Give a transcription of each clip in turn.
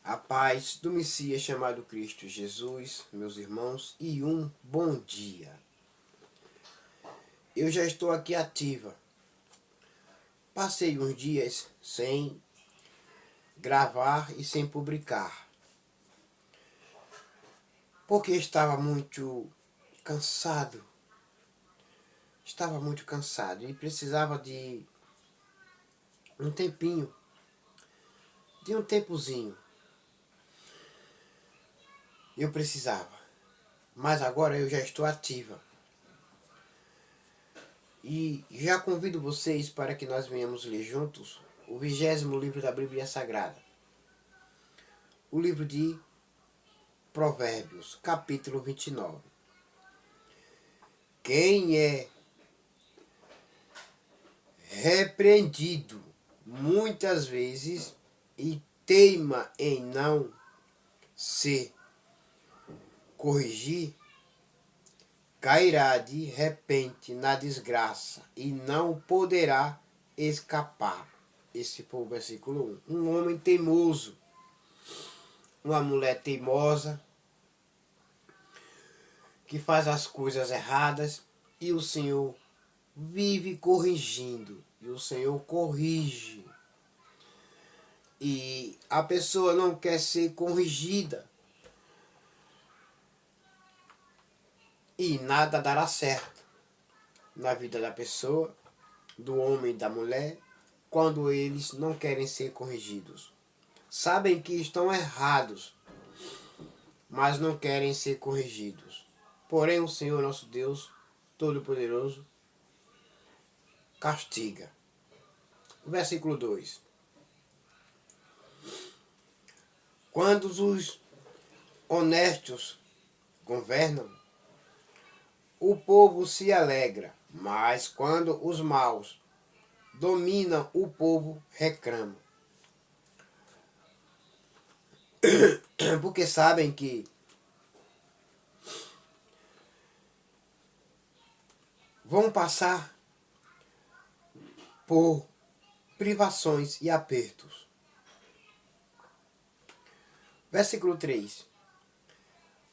A paz do Messias chamado Cristo Jesus, meus irmãos, e um bom dia. Eu já estou aqui ativa. Passei uns dias sem gravar e sem publicar, porque estava muito cansado. Estava muito cansado e precisava de um tempinho, de um tempozinho. Eu precisava, mas agora eu já estou ativa. E já convido vocês para que nós venhamos ler juntos o 20º livro da Bíblia Sagrada. O livro de Provérbios, capítulo 29. Quem é repreendido muitas vezes e teima em não se corrigir, cairá de repente na desgraça e não poderá escapar. Esse foi o versículo 1. Um homem teimoso, uma mulher teimosa, que faz as coisas erradas e o Senhor vive corrigindo. E o Senhor corrige. E a pessoa não quer ser corrigida. E nada dará certo na vida da pessoa, do homem e da mulher, quando eles não querem ser corrigidos. Sabem que estão errados, mas não querem ser corrigidos. Porém, o Senhor nosso Deus, Todo-Poderoso, castiga. Versículo 2. Quando os honestos governam, o povo se alegra, mas quando os maus dominam, o povo reclama. Porque sabem que vão passar por privações e apertos. Versículo 3.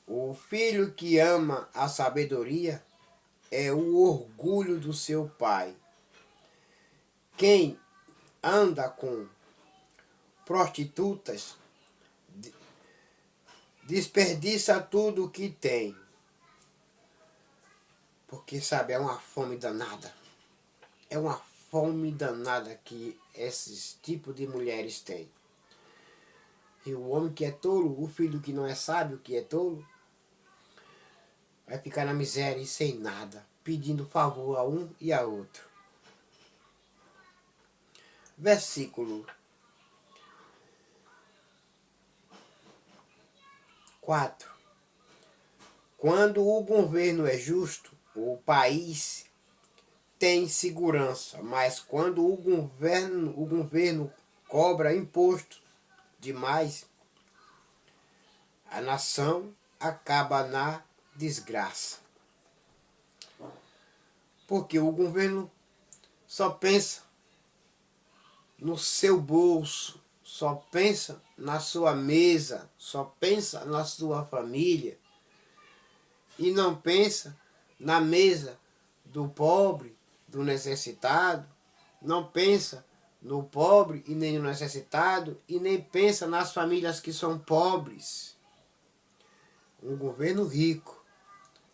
O filho que ama a sabedoria é o orgulho do seu pai. Quem anda com prostitutas desperdiça tudo o que tem. Porque, sabe, é uma fome danada. É uma fome danada que esses tipos de mulheres têm. E o homem que é tolo, o filho que não é sábio, que é tolo, vai ficar na miséria e sem nada, pedindo favor a um e a outro. Versículo 4. Quando o governo é justo, o país tem segurança, mas quando o governo cobra imposto demais, a nação acaba na desgraça. Porque o governo só pensa no seu bolso, só pensa na sua mesa, só pensa na sua família e não pensa na mesa do pobre, do necessitado, não pensa no pobre e nem no necessitado e nem pensa nas famílias que são pobres. Um governo rico,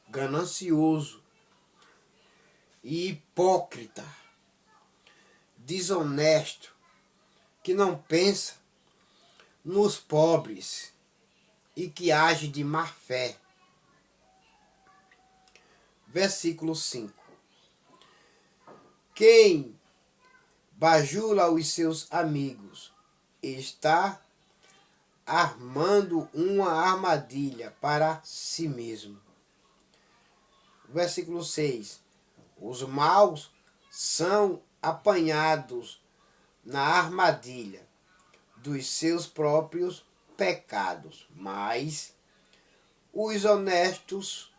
ganancioso e hipócrita, desonesto, que não pensa nos pobres e que age de má fé. Versículo 5. Quem bajula os seus amigos está armando uma armadilha para si mesmo. Versículo 6. Os maus são apanhados na armadilha dos seus próprios pecados, mas os honestos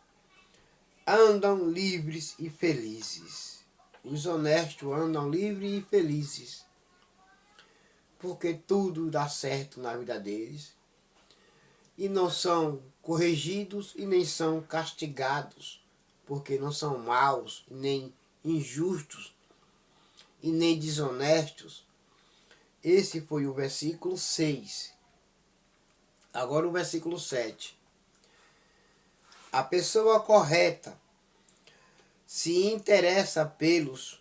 andam livres e felizes. Os honestos andam livres e felizes, porque tudo dá certo na vida deles, e não são corrigidos e nem são castigados, porque não são maus, nem injustos e nem desonestos. Esse foi o versículo 6. Agora o versículo 7. A pessoa correta se interessa pelos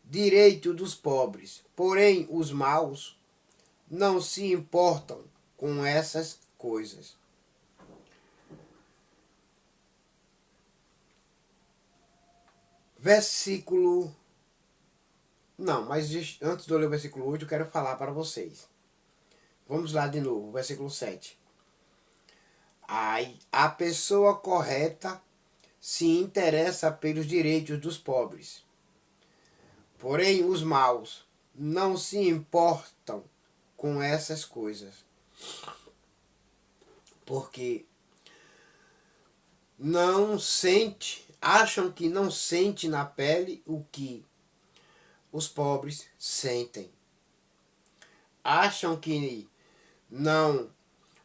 direitos dos pobres, porém os maus não se importam com essas coisas. Versículo... Não, mas antes de eu ler o versículo 8, eu quero falar para vocês. Vamos lá de novo, versículo 7. A pessoa correta se interessa pelos direitos dos pobres, porém os maus não se importam com essas coisas, porque acham que não sente na pele o que os pobres sentem. Acham que não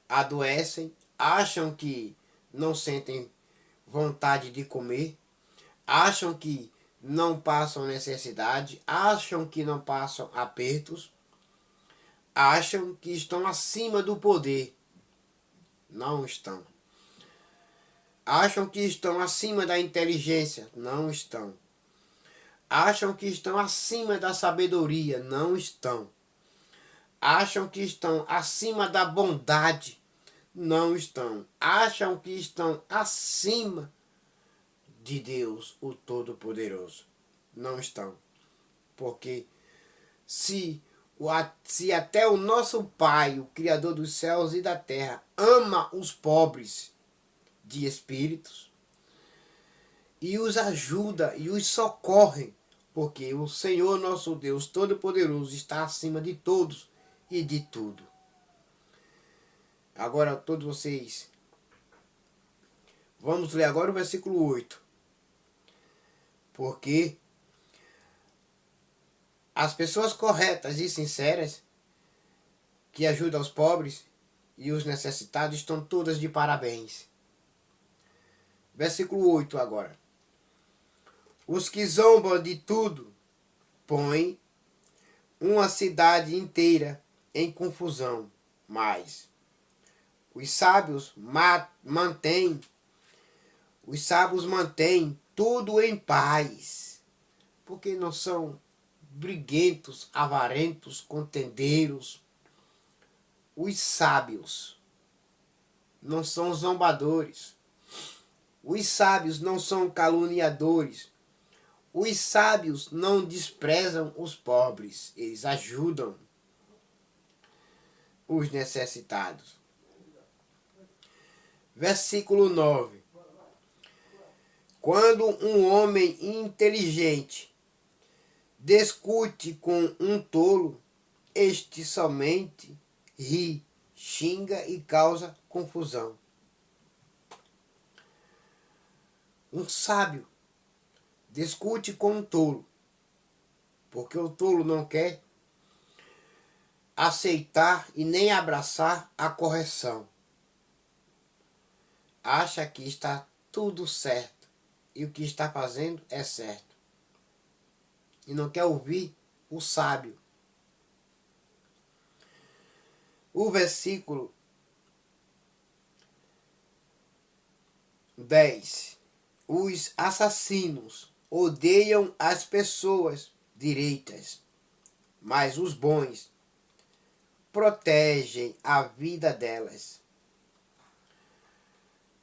adoecem, acham que não sentem vontade de comer, acham que não passam necessidade, acham que não passam apertos, acham que estão acima do poder. Não estão. Acham que estão acima da inteligência. Não estão. Acham que estão acima da sabedoria. Não estão. Acham que estão acima da bondade. Não estão. Acham que estão acima de Deus, o Todo-Poderoso. Não estão. Porque se até o nosso Pai, o Criador dos céus e da terra, ama os pobres de espíritos e os ajuda e os socorre, porque o Senhor nosso Deus Todo-Poderoso está acima de todos e de tudo. Agora, todos vocês, vamos ler agora o versículo 8. Porque as pessoas corretas e sinceras que ajudam os pobres e os necessitados estão todas de parabéns. Versículo 8 agora. Os que zombam de tudo põem uma cidade inteira em confusão, mas os sábios mantêm tudo em paz, porque não são briguentos, avarentos, contendeiros. Os sábios não são zombadores. Os sábios não são caluniadores. Os sábios não desprezam os pobres. Eles ajudam os necessitados. Versículo 9. Quando um homem inteligente discute com um tolo, este somente ri, xinga e causa confusão. Um sábio discute com um tolo, porque o tolo não quer aceitar e nem abraçar a correção. Acha que está tudo certo e o que está fazendo é certo. E não quer ouvir o sábio. O versículo 10. Os assassinos odeiam as pessoas direitas, mas os bons protegem a vida delas.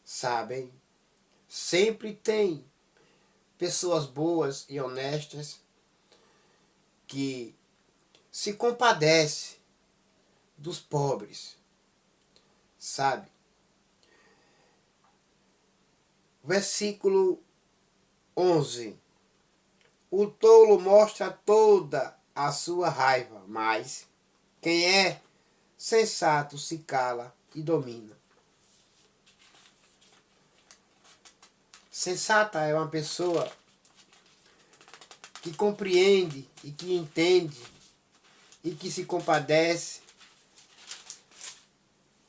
Sabem? Sempre tem pessoas boas e honestas que se compadecem dos pobres. Sabe? Versículo 11. O tolo mostra toda a sua raiva, mas quem é sensato se cala e domina. Sensata é uma pessoa que compreende e que entende e que se compadece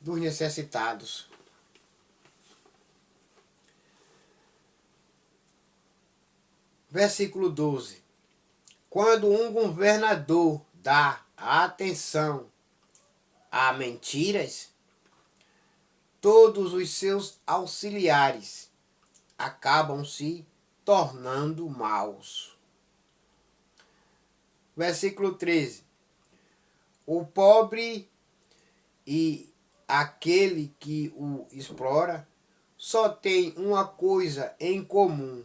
dos necessitados. Versículo 12. Quando um governador dá atenção a mentiras, todos os seus auxiliares acabam se tornando maus. Versículo 13. O pobre e aquele que o explora só têm uma coisa em comum: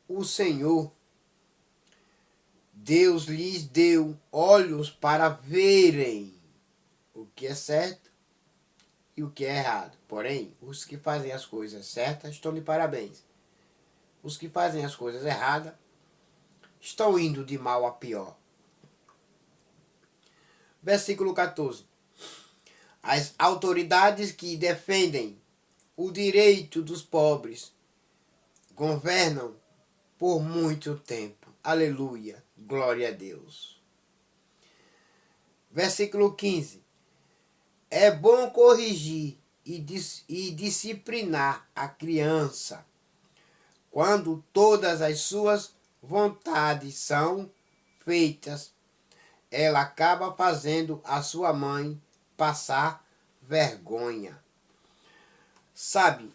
o Senhor Deus lhes deu olhos para verem o que é certo e o que é errado. Porém, os que fazem as coisas certas estão de parabéns. Os que fazem as coisas erradas estão indo de mal a pior. Versículo 14. As autoridades que defendem o direito dos pobres governam por muito tempo. Aleluia. Glória a Deus. Versículo 15. É bom corrigir e disciplinar a criança quando todas as suas vontades são feitas. Ela acaba fazendo a sua mãe passar vergonha. Sabe,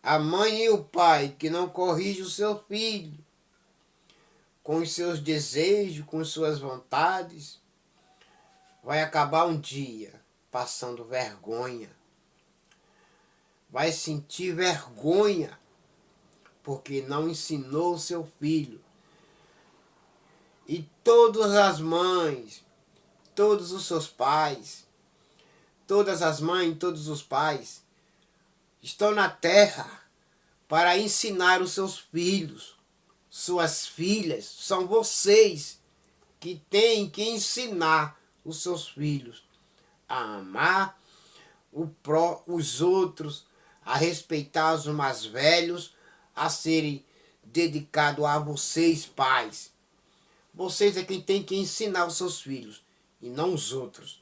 a mãe e o pai que não corrigem o seu filho com os seus desejos, com suas vontades, vai acabar um dia passando vergonha. Vai sentir vergonha porque não ensinou o seu filho. E todas as mães, todos os seus pais, todas as mães, todos os pais estão na terra para ensinar os seus filhos, suas filhas. São vocês que têm que ensinar os seus filhos a amar os outros, a respeitar os mais velhos, a serem dedicados a vocês, pais. Vocês é quem tem que ensinar os seus filhos e não os outros.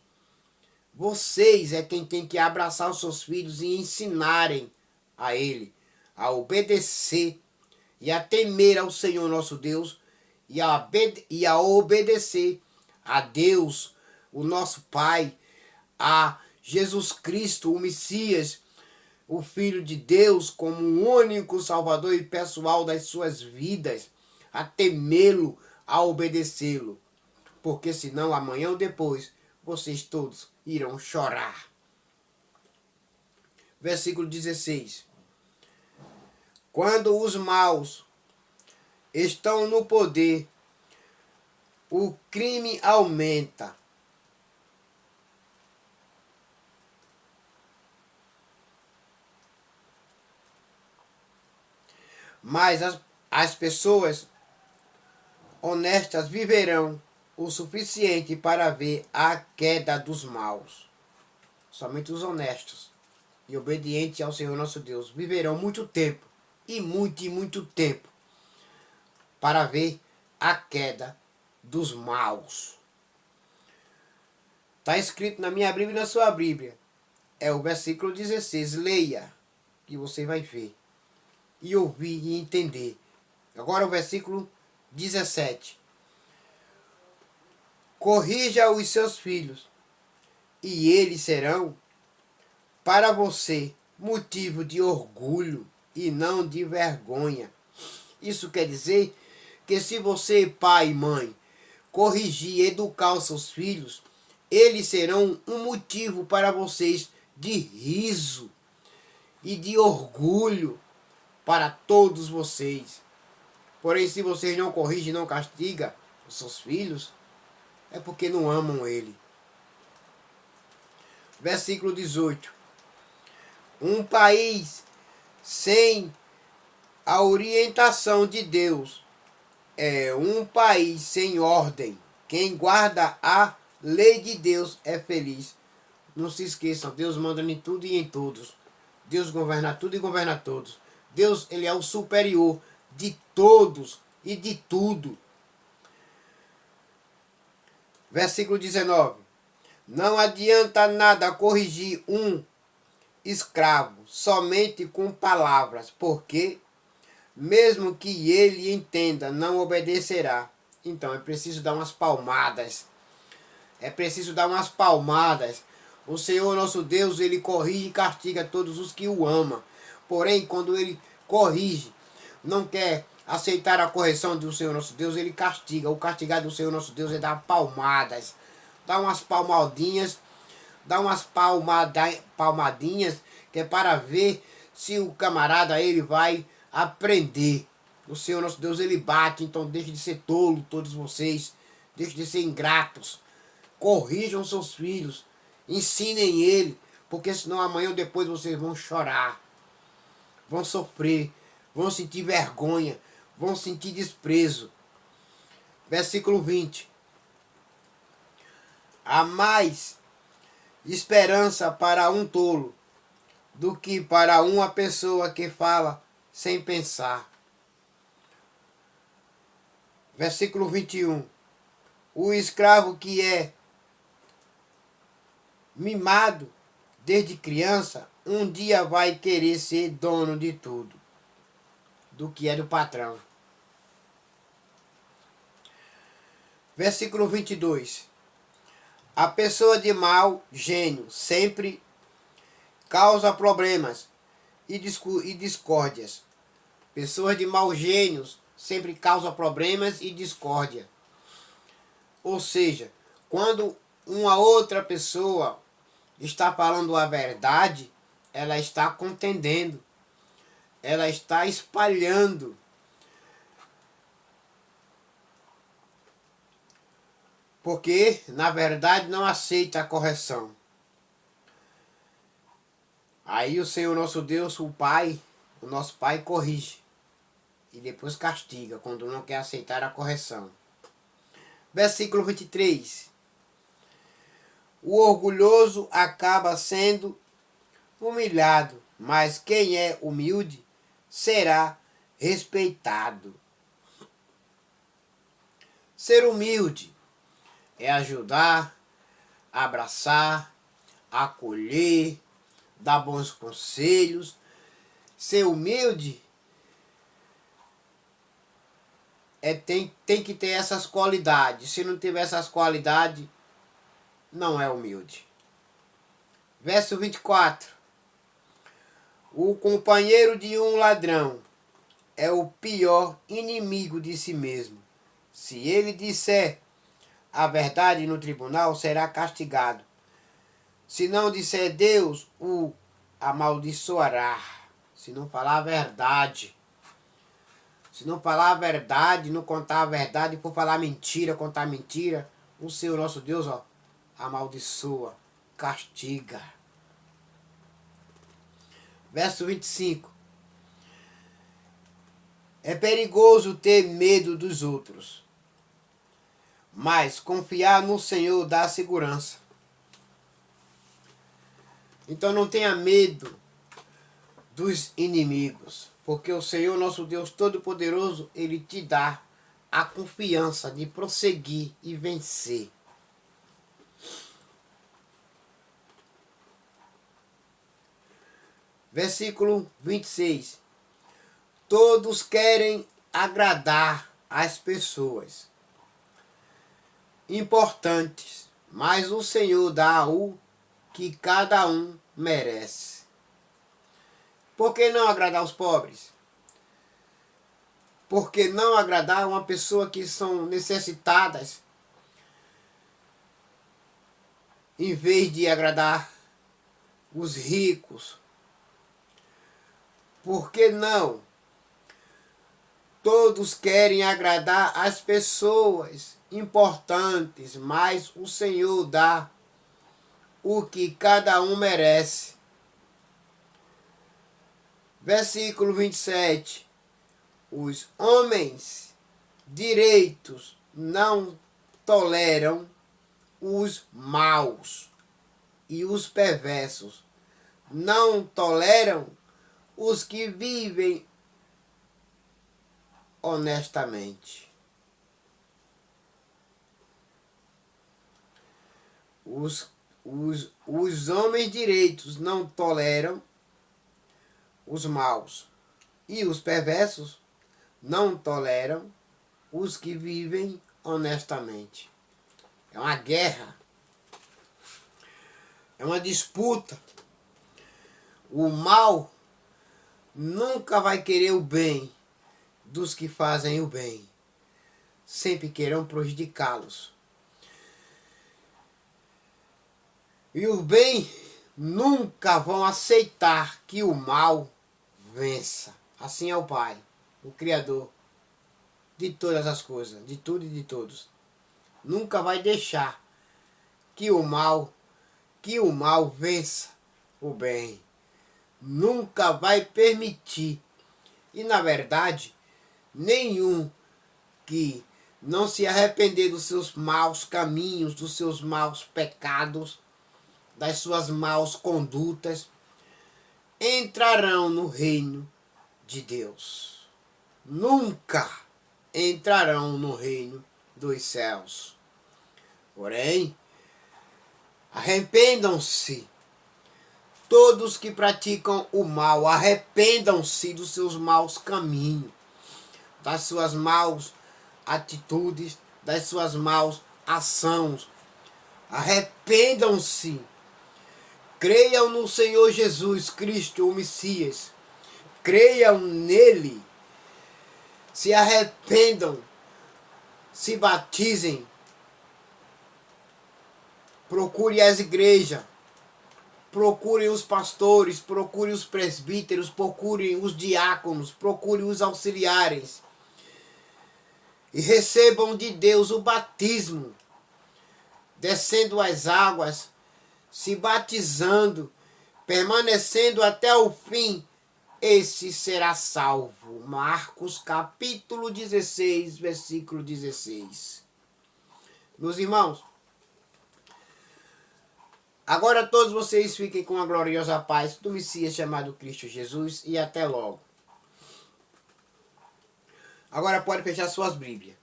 Vocês é quem tem que abraçar os seus filhos e ensinarem a ele a obedecer e a temer ao Senhor nosso Deus e a obedecer a Deus, o nosso Pai, a Jesus Cristo, o Messias, o Filho de Deus, como o único Salvador e pessoal das suas vidas, a temê-lo, a obedecê-lo. Porque senão amanhã ou depois vocês todos irão chorar. Versículo 16. Quando os maus estão no poder, o crime aumenta. Mas as pessoas honestas viverão o suficiente para ver a queda dos maus. Somente os honestos e obedientes ao Senhor nosso Deus viverão muito tempo, e muito tempo, para ver a queda dos maus. Está escrito na minha Bíblia e na sua Bíblia. É o versículo 16. Leia, que você vai ver, e ouvir e entender. Agora o versículo 17. Corrija os seus filhos, e eles serão para você motivo de orgulho e não de vergonha. Isso quer dizer que se você, pai e mãe, corrigir e educar os seus filhos, eles serão um motivo para vocês de riso e de orgulho para todos vocês. Porém, se vocês não corrigem e não castigam os seus filhos, é porque não amam ele. Versículo 18. Um país sem a orientação de Deus é um país sem ordem. Quem guarda a lei de Deus é feliz. Não se esqueçam, Deus manda em tudo e em todos. Deus governa tudo e governa todos. Deus, ele é o superior de todos e de tudo. Versículo 19. Não adianta nada corrigir um escravo somente com palavras, porque, mesmo que ele entenda, não obedecerá. Então é preciso dar umas palmadas. É preciso dar umas palmadas. O Senhor nosso Deus, ele corrige e castiga todos os que o amam. Porém, quando ele corrige, não quer aceitar a correção do Senhor nosso Deus, ele castiga. O castigar do Senhor nosso Deus é dar palmadas. Dá umas palmadinhas, dá umas palmadinhas, que é para ver se o camarada ele vai aprender. O Senhor nosso Deus ele bate, então deixe de ser tolo todos vocês. Deixe de ser ingratos. Corrijam seus filhos, ensinem ele, porque senão amanhã ou depois vocês vão chorar, vão sofrer, vão sentir vergonha, vão sentir desprezo. Versículo 20. Há mais esperança para um tolo do que para uma pessoa que fala sem pensar. Versículo 21. O escravo que é mimado desde criança, um dia vai querer ser dono de tudo, do que é do patrão. Versículo 22. A pessoa de mau gênio sempre causa problemas e discórdias. Pessoas de mau gênios sempre causam problemas e discórdia. Ou seja, quando uma outra pessoa está falando a verdade, ela está contendendo, ela está espalhando. Porque, na verdade, não aceita a correção. Aí o Senhor nosso Deus, o Pai, o nosso Pai corrige. E depois castiga, quando não quer aceitar a correção. Versículo 23. O orgulhoso acaba sendo humilhado, mas quem é humilde será respeitado. Ser humilde é ajudar, abraçar, acolher, dar bons conselhos. Ser humilde tem que ter essas qualidades. Se não tiver essas qualidades, não é humilde. Verso 24. O companheiro de um ladrão é o pior inimigo de si mesmo. Se ele disser a verdade no tribunal, será castigado. Se não disser, Deus o amaldiçoará. Se não falar a verdade. Se não falar a verdade, não contar a verdade, for falar mentira, contar mentira, o Senhor nosso Deus, amaldiçoa, castiga. Verso 25. É perigoso ter medo dos outros, mas confiar no Senhor dá segurança. Então não tenha medo dos inimigos, porque o Senhor nosso Deus Todo-Poderoso, Ele te dá a confiança de prosseguir e vencer. Versículo 26. Todos querem agradar as pessoas importantes, mas o Senhor dá o que cada um merece. Por que não agradar os pobres? Por que não agradar uma pessoa que são necessitadas, em vez de agradar os ricos? Por que não? Todos querem agradar as pessoas importantes, mas o Senhor dá o que cada um merece. Versículo 27. Os homens direitos não toleram os maus, e os perversos não toleram os que vivem honestamente. Os homens direitos não toleram os maus, e os perversos não toleram os que vivem honestamente. É uma guerra, é uma disputa. O mal nunca vai querer o bem dos que fazem o bem. Sempre querem prejudicá-los. E os bem nunca vão aceitar que o mal vença. Assim é o Pai, o Criador de todas as coisas, de tudo e de todos. Nunca vai deixar que o mal vença o bem. Nunca vai permitir. E na verdade, nenhum que não se arrepender dos seus maus caminhos, dos seus maus pecados, das suas maus condutas, entrarão no reino de Deus. Nunca entrarão no reino dos céus. Porém, arrependam-se. Todos que praticam o mal, arrependam-se dos seus maus caminhos, das suas maus atitudes, das suas maus ações. Arrependam-se. Creiam no Senhor Jesus Cristo, o Messias. Creiam nele. Se arrependam. Se batizem. Procure as igrejas. Procurem os pastores, procurem os presbíteros, procurem os diáconos, procurem os auxiliares. E recebam de Deus o batismo, descendo as águas, se batizando, permanecendo até o fim, esse será salvo. Marcos capítulo 16, versículo 16. Meus irmãos, agora todos vocês fiquem com a gloriosa paz do Messias chamado Cristo Jesus e até logo. Agora pode fechar suas Bíblias.